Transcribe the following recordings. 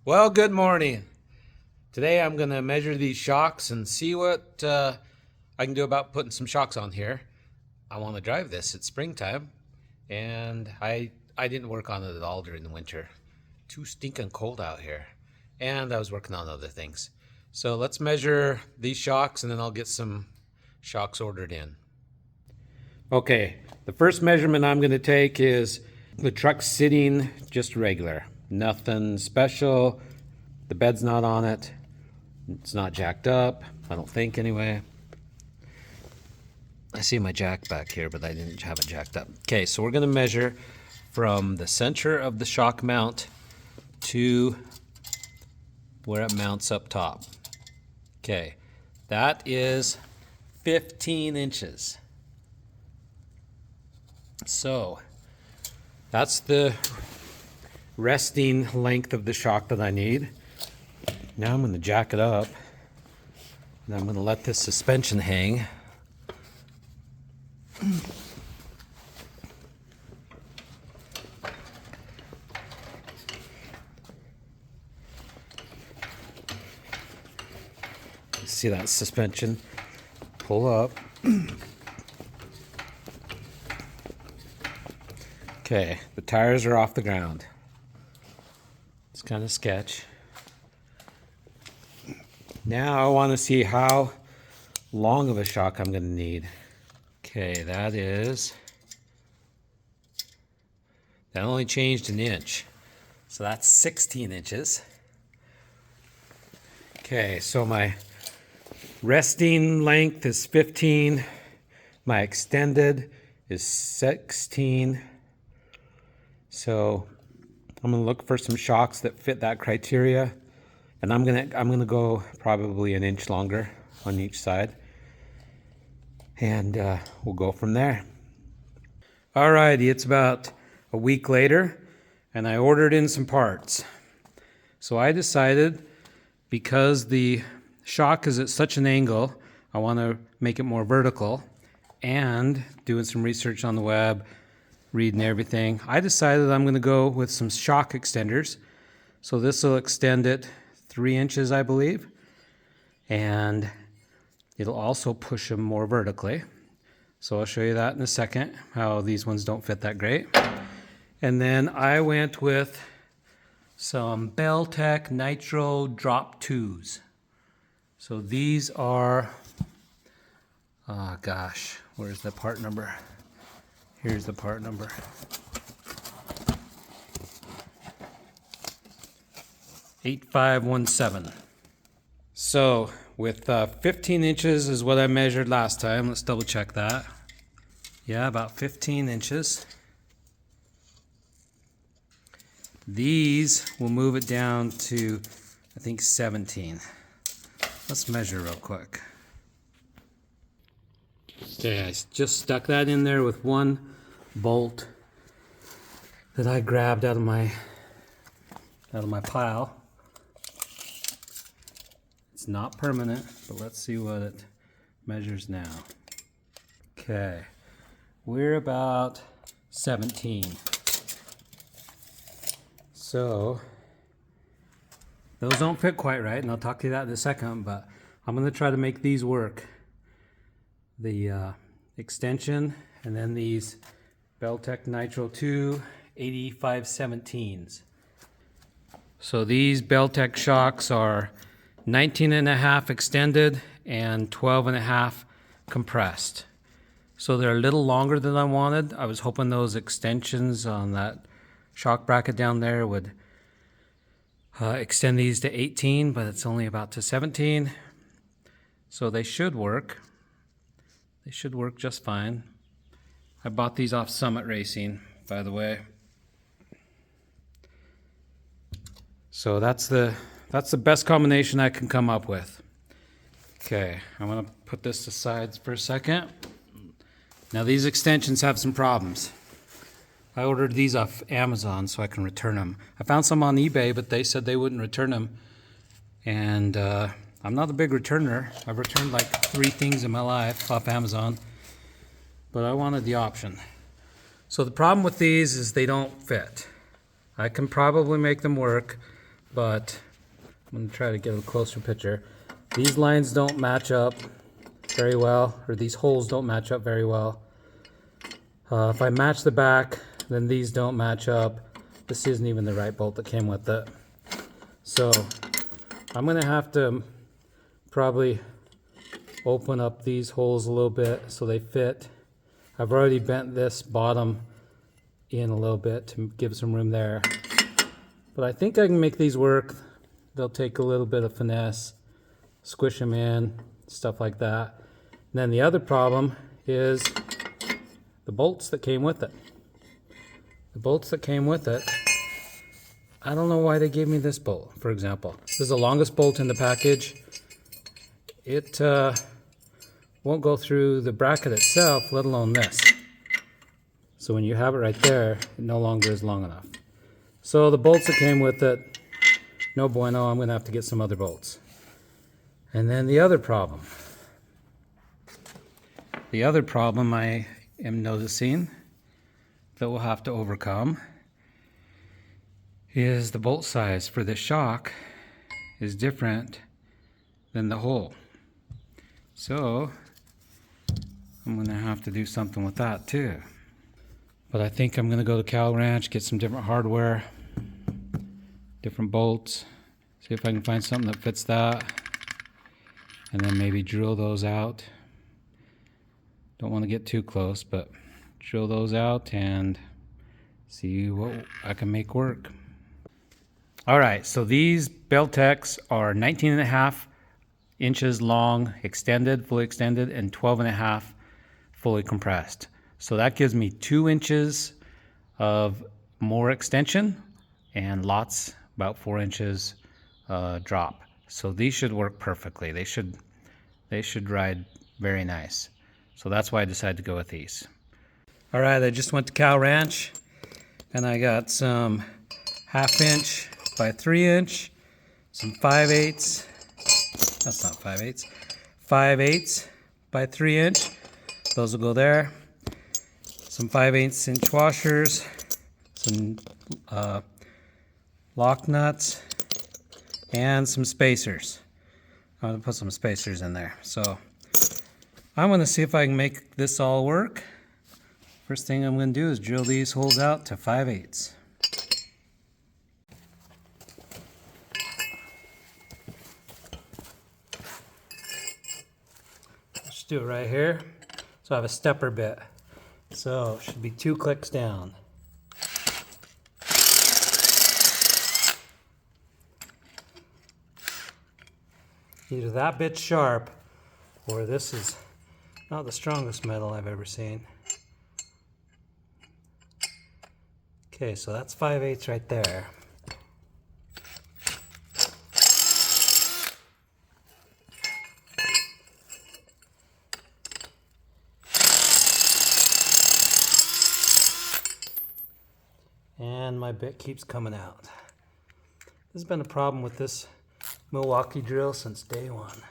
Well, good morning. Today I'm going to measure these shocks and see what I can do about putting some shocks on here. I want to drive this. It's springtime, and I didn't work on it at all during the winter. Too stinking cold out here, and I was working on other things. So let's measure these shocks, and then I'll get some shocks ordered in. Okay, the first measurement I'm going to take is the truck sitting just regular. Nothing special. The bed's not on it. It's not jacked up, I don't think anyway. I see my jack back here, but I didn't have it jacked up. Okay, so we're going to measure from the center of the shock mount to where it mounts up top. Okay, that is 15 inches. So that's the resting length of the shock that I need. Now I'm going to jack it up, and I'm going to let this suspension hang. See that suspension pull up. Okay, the tires are off the ground. It's kind of sketch. Now I want to see how long of a shock I'm going to need. Okay, that only changed an inch. So that's 16 inches. Okay, so my resting length is 15. My extended is 16. So I'm gonna look for some shocks that fit that criteria, and I'm gonna go probably an inch longer on each side, and we'll go from there. Alrighty, it's about a week later, and I ordered in some parts. So I decided, because the shock is at such an angle, I want to make it more vertical, and doing some research on the web, reading everything, I decided I'm going to go with some shock extenders. So this will extend it 3 inches, I believe, and it'll also push them more vertically. So I'll show you that in a second, how these ones don't fit that great. And then I went with some Beltec Nitro Drop 2s. So these are, oh gosh, where's the part number? Here's the part number. '8517. So with 15 inches is what I measured last time. Let's double check that. Yeah, about 15 inches. These will move it down to, I think, 17. Let's measure real quick. Okay, I just stuck that in there with one bolt that I grabbed out of my pile. It's not permanent, but let's see what it measures now. Okay, we're about 17. So those don't fit quite right, and I'll talk to you that in a second, but I'm going to try to make these work. The extension, and then these Beltec Nitro 2 '8517s. So these Beltec shocks are 19.5 extended and 12.5 compressed. So they're a little longer than I wanted. I was hoping those extensions on that shock bracket down there would extend these to 18, but it's only about to 17. So they should work. They should work just fine. I bought these off Summit Racing, by the way. So that's the best combination I can come up with. Okay, I'm gonna put this aside for a second. Now these extensions have some problems. I ordered these off Amazon so I can return them. I found some on eBay, but they said they wouldn't return them. And I'm not a big returner. I've returned like 3 things in my life off Amazon, but I wanted the option. So the problem with these is they don't fit. I can probably make them work, but I'm going to try to get a closer picture. These lines don't match up very well, or these holes don't match up very well. If I match the back, then these don't match up. This isn't even the right bolt that came with it. So I'm going to have to probably open up these holes a little bit so they fit. I've already bent this bottom in a little bit to give some room there. But I think I can make these work. They'll take a little bit of finesse, squish them in, stuff like that. And then the other problem is the bolts that came with it. The bolts that came with it, I don't know why they gave me this bolt, for example. This is the longest bolt in the package. It won't go through the bracket itself, let alone this. So when you have it right there, it no longer is long enough. So the bolts that came with it, no bueno, I'm gonna have to get some other bolts. And then the other problem I am noticing that we'll have to overcome is the bolt size for this shock is different than the hole. So I'm gonna have to do something with that too. But I think I'm gonna go to Cal Ranch, get some different hardware, different bolts, see if I can find something that fits that, and then maybe drill those out. Don't want to get too close, but drill those out and see what I can make work. All right, so these Beltecs are 19.5 inches long, extended, fully extended, and 12.5 fully compressed. So that gives me 2 inches of more extension and lots, about 4 inches drop. So these should work perfectly. They should ride very nice. So that's why I decided to go with these. All right, I just went to Cal Ranch and I got some 1/2 inch by 3 inch, some 5/8. That's not 5/8. 5/8 by 3 inch. Those will go there. Some 5/8 inch washers, some lock nuts, and some spacers. I'm gonna put some spacers in there. So I'm gonna see if I can make this all work. First thing I'm gonna do is drill these holes out to 5/8. Let's do it right here. So I have a stepper bit. So it should be 2 clicks down. Either that bit's sharp or this is not the strongest metal I've ever seen. Okay, so that's 5/8 right there. And my bit keeps coming out. This has been a problem with this Milwaukee drill since day one.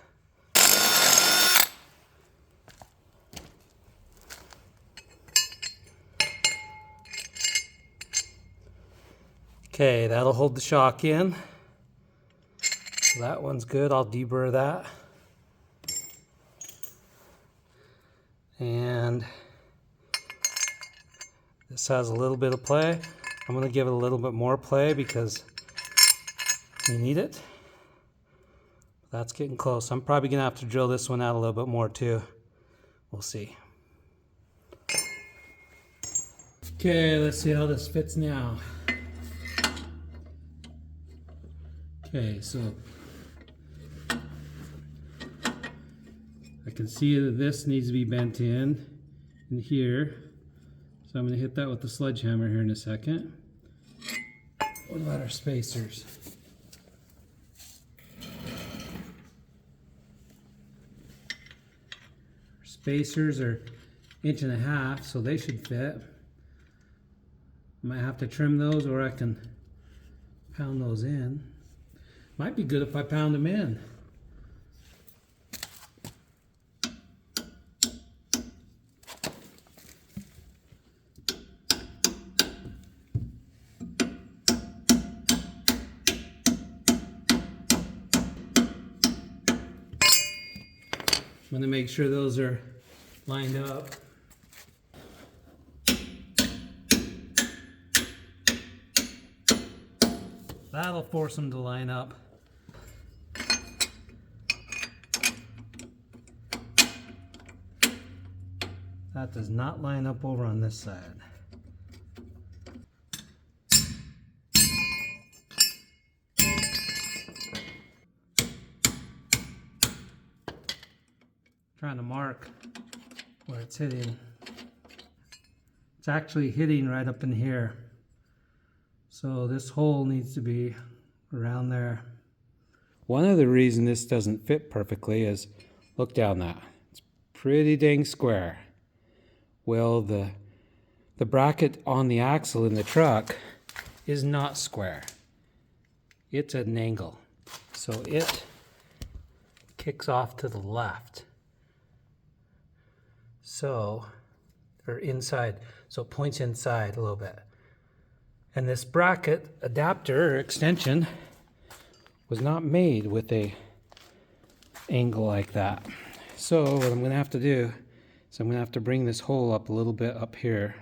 Okay, that'll hold the shock in. So that one's good. I'll deburr that. And this has a little bit of play. I'm going to give it a little bit more play because we need it. That's getting close. I'm probably going to have to drill this one out a little bit more too. We'll see. Okay, let's see how this fits now. Okay, so I can see that this needs to be bent in here. So I'm going to hit that with the sledgehammer here in a second. What about our spacers? Our spacers are 1.5 inches, so they should fit. I might have to trim those or I can pound those in. Might be good if I pound them in. I'm going to make sure those are lined up. That'll force them to line up. That does not line up over on this side. Trying to mark where it's hitting. It's actually hitting right up in here. So this hole needs to be around there. One of the reasons this doesn't fit perfectly is, look down that. It's pretty dang square. Well, the bracket on the axle in the truck is not square. It's at an angle. So it kicks off to the left. So, or inside. So it points inside a little bit. And this bracket adapter or extension was not made with a angle like that. So what I'm going to have to do is I'm going to have to bring this hole up a little bit up here.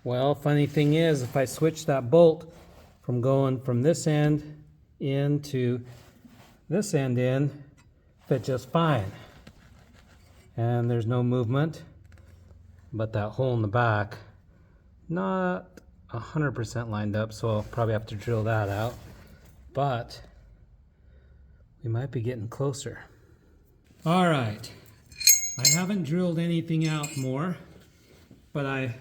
Well, funny thing is, if I switch that bolt from going from this end in to this end in, fit just fine. And there's no movement, but that hole in the back, not 100% lined up, so I'll probably have to drill that out. But we might be getting closer. All right, I haven't drilled anything out more, but I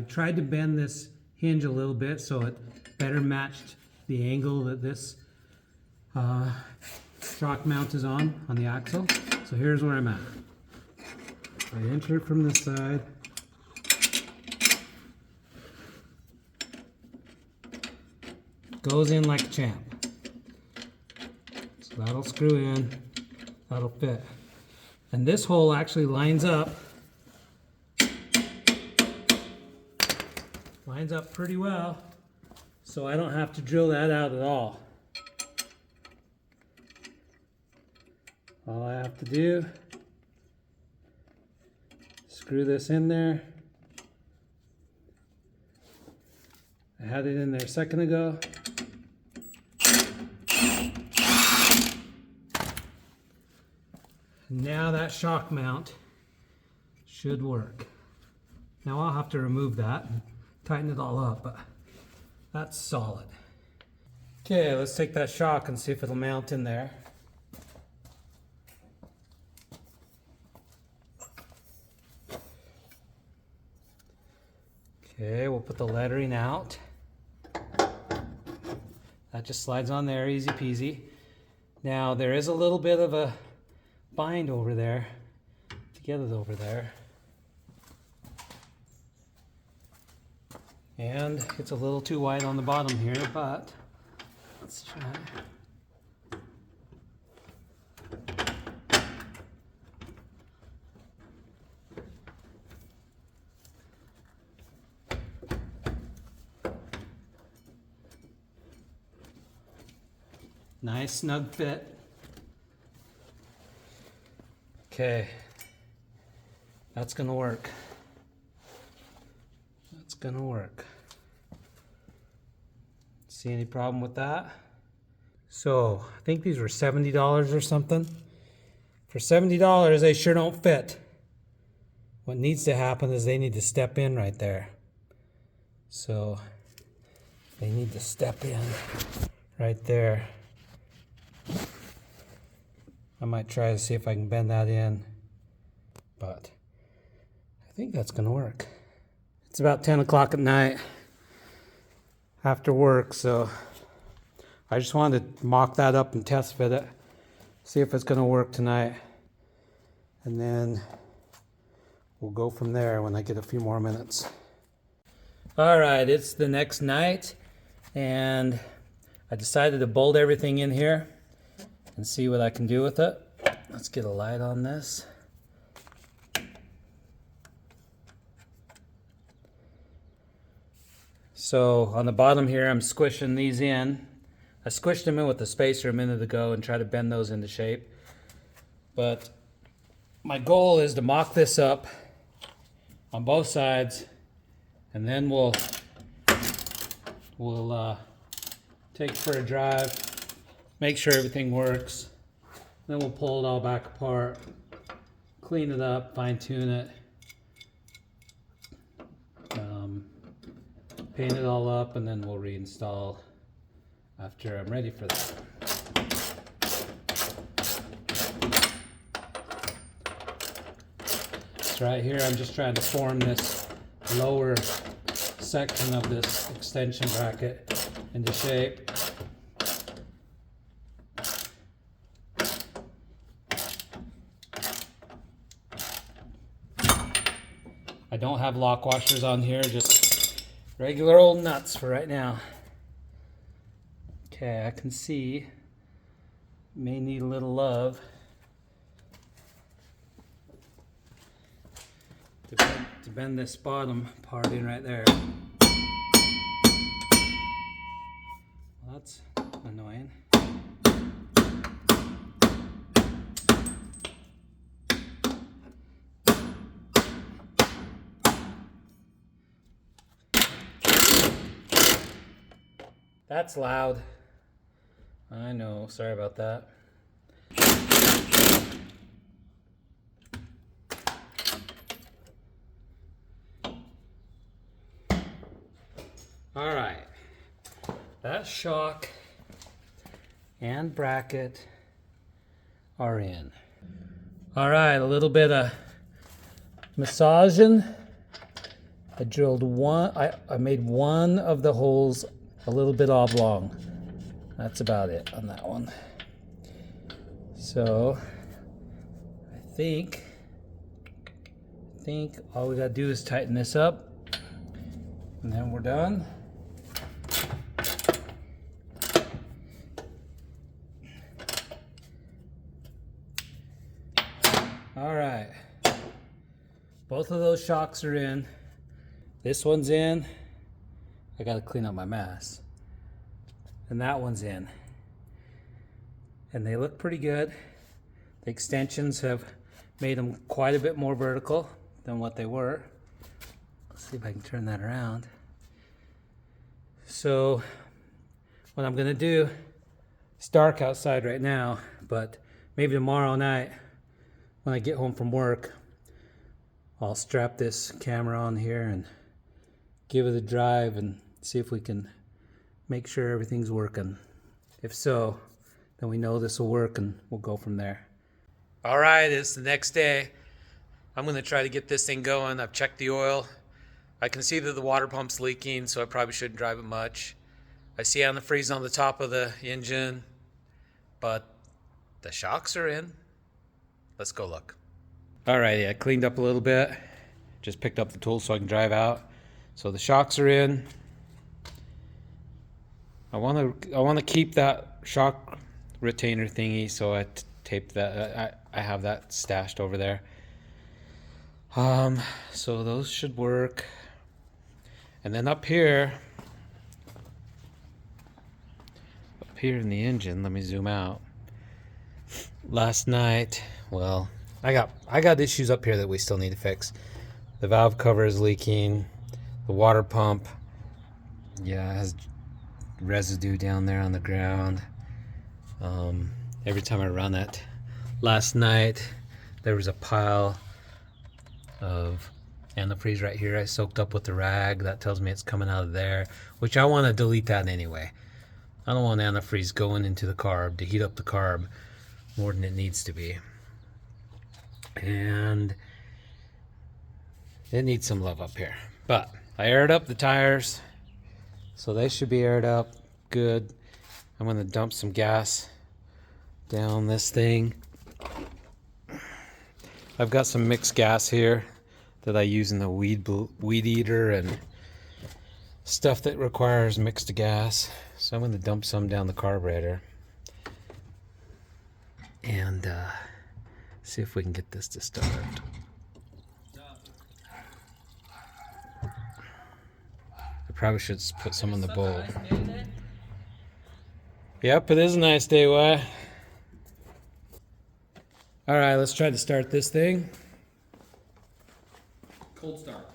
tried to bend this hinge a little bit so it better matched the angle that this shock mount is on the axle. So here's where I'm at. I enter from this side. Goes in like a champ. So that'll screw in, that'll fit. And this hole actually lines up pretty well, so I don't have to drill that out at all. All I have to do, screw this in there. I had it in there a second ago. Now that shock mount should work. Now I'll have to remove that and tighten it all up, but that's solid. Okay, let's take that shock and see if it'll mount in there. Okay, we'll put the lettering out. That just slides on there, easy peasy. Now there is a little bit of a bind over there to get it over there. And it's a little too wide on the bottom here, but let's try. Nice snug fit. Okay, that's gonna work. That's gonna work. See any problem with that? So I think these were $70 or something. For $70, they sure don't fit. What needs to happen is they need to step in right there. So they need to step in right there. I might try to see if I can bend that in, but I think that's gonna work. It's about 10 o'clock at night after work, so I just wanted to mock that up and test fit it, see if it's gonna work tonight, and then we'll go from there when I get a few more minutes. All right, it's the next night, and I decided to bolt everything in here and see what I can do with it. Let's get a light on this. So on the bottom here, I'm squishing these in. I squished them in with the spacer a minute ago and try to bend those into shape. But my goal is to mock this up on both sides, and then we'll take it for a drive, make sure everything works. Then we'll pull it all back apart, clean it up, fine tune it, paint it all up, and then we'll reinstall after I'm ready for that. So right here, I'm just trying to form this lower section of this extension bracket into shape. I don't have lock washers on here, just regular old nuts for right now. Okay, I can see may need a little love to bend this bottom part in right there. Well, that's annoying. That's loud. I know, sorry about that. All right, that shock and bracket are in. All right, a little bit of massaging. I drilled one, I made one of the holes a little bit oblong. That's about it on that one. So I think all we gotta do is tighten this up, and then we're done. All right, both of those shocks are in. This one's in. I gotta clean up my mess. And that one's in. And they look pretty good. The extensions have made them quite a bit more vertical than what they were. Let's see if I can turn that around. So what I'm gonna do, it's dark outside right now, but maybe tomorrow night when I get home from work, I'll strap this camera on here and give it a drive and see if we can make sure everything's working. If so, then we know this will work and we'll go from there. All right, it's the next day. I'm gonna try to get this thing going. I've checked the oil. I can see that the water pump's leaking, so I probably shouldn't drive it much. I see antifreeze on the top of the engine, but the shocks are in. Let's go look. All right, I cleaned up a little bit. Just picked up the tools so I can drive out. So the shocks are in. I want to keep that shock retainer thingy, so I taped that. I have that stashed over there. So those should work. And then up here in the engine, let me zoom out. Last night, well, I got issues up here that we still need to fix. The valve cover is leaking. The water pump, yeah, has residue down there on the ground. Every time I run it. Last night there was a pile of antifreeze right here I soaked up with the rag. That tells me it's coming out of there, which I want to delete that anyway. I don't want antifreeze going into the carb to heat up the carb more than it needs to be. And it needs some love up here. But I aired up the tires, so they should be aired up good. I'm going to dump some gas down this thing. I've got some mixed gas here that I use in the weed eater and stuff that requires mixed gas. So I'm going to dump some down the carburetor and see if we can get this to start. I Probably should put some in the bowl. Yep, it is a nice day, why? Alright, let's try to start this thing. Cold start.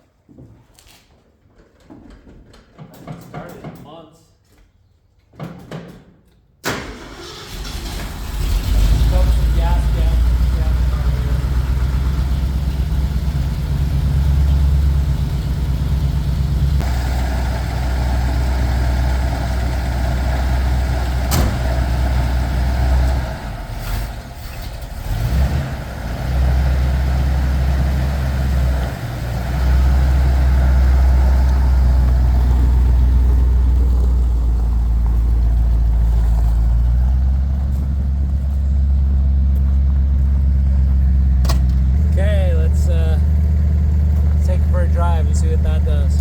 Started in months. Throw some gas down the carburetor. Drive and see what that does.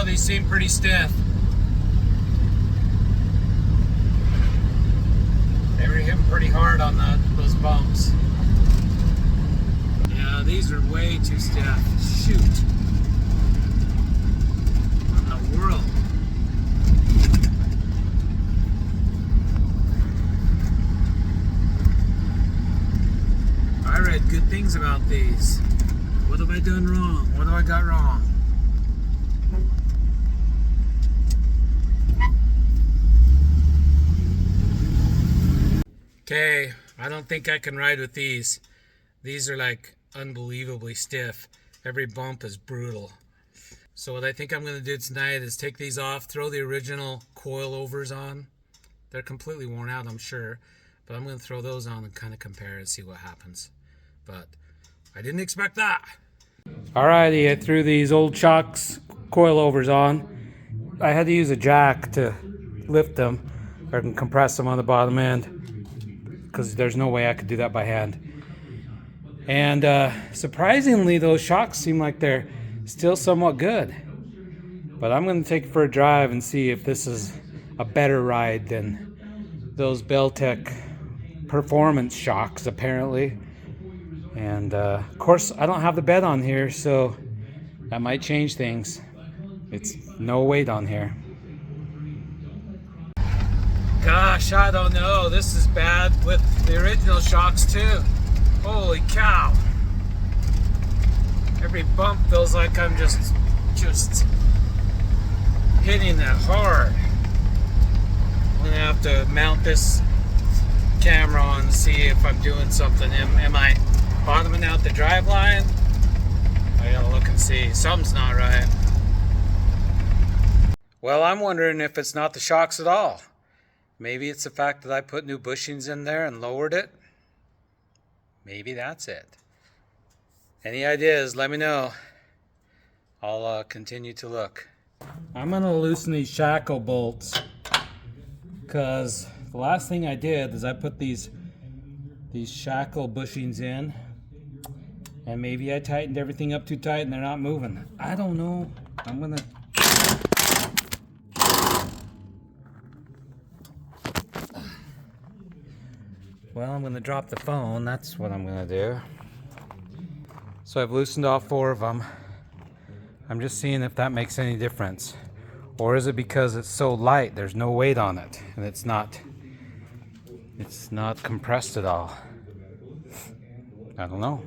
These seem pretty stiff. They were hitting pretty hard on those bumps. Yeah, these are way too stiff. Shoot. What in the world? I read good things about these. What have I done wrong? What have I got wrong? Okay, I don't think I can ride with these. These are like unbelievably stiff. Every bump is brutal. So what I think I'm going to do tonight is take these off, throw the original coilovers on. They're completely worn out, I'm sure. But I'm going to throw those on and kind of compare and see what happens. But I didn't expect that. Alrighty, I threw these old shocks coilovers on. I had to use a jack to lift them. I can compress them on the bottom end, because there's no way I could do that by hand. And surprisingly, those shocks seem like they're still somewhat good. But I'm going to take it for a drive and see if this is a better ride than those Beltec performance shocks, apparently. And of course, I don't have the bed on here, so that might change things. It's no weight on here. Gosh, I don't know. This is bad with the original shocks too. Holy cow. Every bump feels like I'm just hitting that hard. I'm gonna have to mount this camera on and see if I'm doing something. Am I bottoming out the drive line? I gotta look and see. Something's not right. Well, I'm wondering if it's not the shocks at all. Maybe it's the fact that I put new bushings in there and lowered it. Maybe that's it. Any ideas, let me know. I'll continue to look. I'm going to loosen these shackle bolts, because the last thing I did is I put these shackle bushings in, and maybe I tightened everything up too tight and they're not moving. I don't know. I'm going to... Well, I'm going to drop the phone. That's what I'm going to do. So I've loosened off 4 of them. I'm just seeing if that makes any difference. Or is it because it's so light, there's no weight on it, and it's not compressed at all? I don't know.